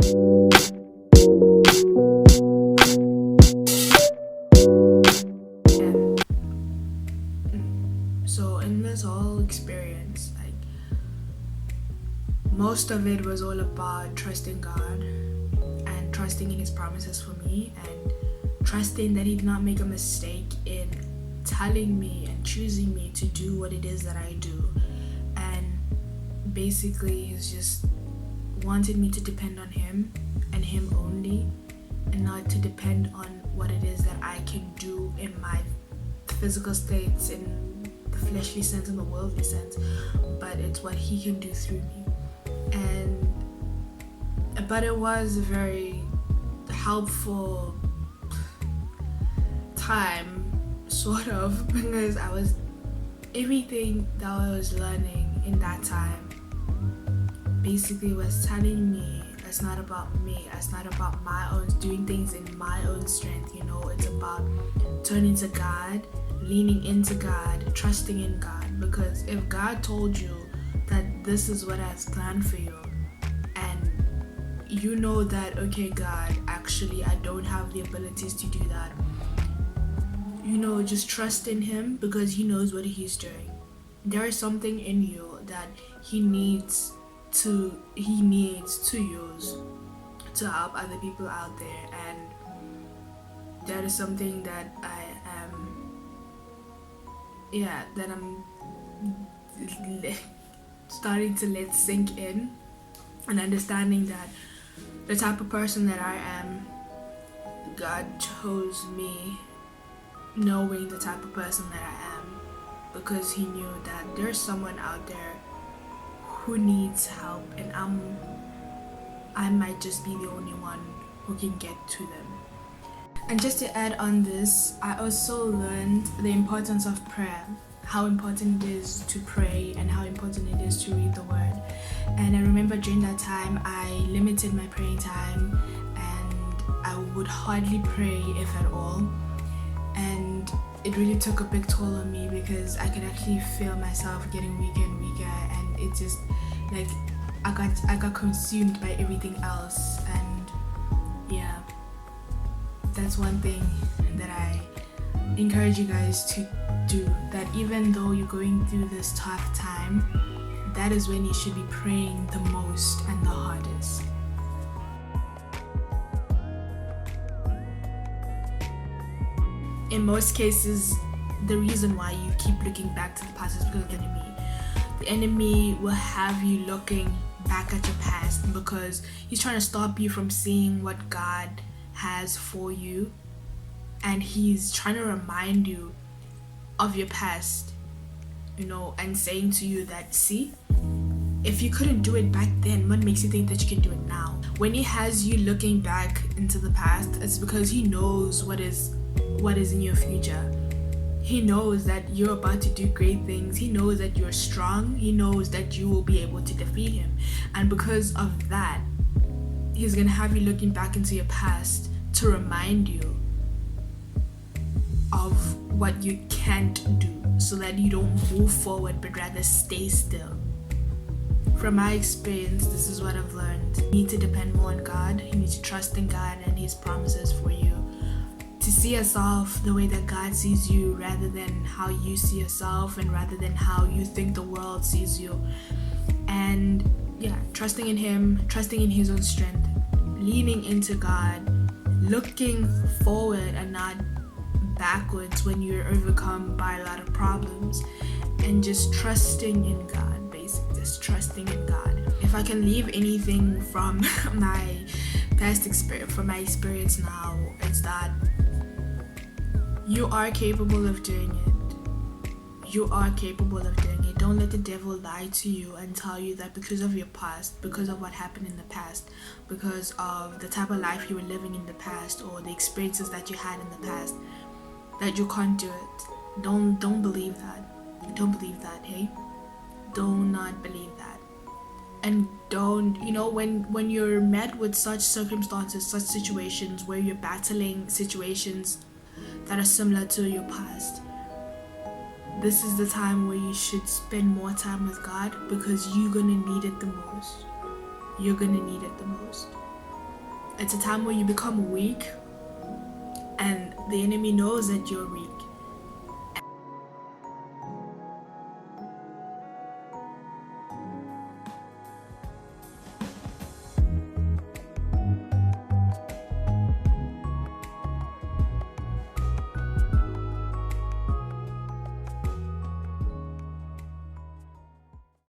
So in this whole experience, like, most of it was all about trusting God and trusting in his promises for me, and trusting that he did not make a mistake in telling me and choosing me to do what it is that I do. And basically he's just wanted me to depend on him and him only, and not to depend on what it is that I can do in my physical states, in the fleshly sense, in the worldly sense, but it's what he can do through me. But it was a very helpful time, sort of, because everything that I was learning in that time basically was telling me it's not about me, it's not about my own doing things in my own strength, it's about turning to God, leaning into God, trusting in God. Because if God told you that this is what has planned for you, and you know that, okay, God, actually I don't have the abilities to do that, just trust in him, because he knows what he's doing. There is something in you that he needs to use to help other people out there, and that is something that I'm starting to let sink in, and understanding that the type of person that I am, God chose me knowing the type of person that I am, because he knew that there's someone out there who needs help, and I might just be the only one who can get to them. And just to add on this, I also learned the importance of prayer, how important it is to pray and how important it is to read the word. And I remember during that time I limited my praying time, and I would hardly pray, if at all. And it really took a big toll on me, because I could actually feel myself getting weaker and weaker, and it just, like, I got consumed by everything else. And yeah, that's one thing that I encourage you guys to do, that even though you're going through this tough time, that is when you should be praying the most and the hardest. In most cases, the reason why you keep looking back to the past is because of the enemy. The enemy will have you looking back at your past, because he's trying to stop you from seeing what God has for you, and he's trying to remind you of your past, and saying to you that, see, if you couldn't do it back then, what makes you think that you can do it now? When he has you looking back into the past, it's because he knows what is in your future. He knows that you're about to do great things. He knows that you're strong. He knows that you will be able to defeat him. And because of that, he's going to have you looking back into your past to remind you of what you can't do, so that you don't move forward but rather stay still. From my experience, this is what I've learned. You need to depend more on God. You need to trust in God and his promises for you. To see yourself the way that God sees you, rather than how you see yourself, and rather than how you think the world sees you. And yeah, trusting in him, trusting in his own strength, leaning into God, looking forward and not backwards when you're overcome by a lot of problems, and just trusting in God, basically, just trusting in God. If I can leave anything from my past experience, from my experience now, it's that you are capable of doing it. You are capable of doing it. Don't let the devil lie to you and tell you that because of your past, because of what happened in the past, because of the type of life you were living in the past, or the experiences that you had in the past, that you can't do it. Don't believe that. Don't believe that, hey? Do not believe that. And don't, when you're met with such circumstances, such situations where you're battling situations that are similar to your past, this is the time where you should spend more time with God, because you're gonna need it the most. You're gonna need it the most. It's a time where you become weak and the enemy knows that you're weak.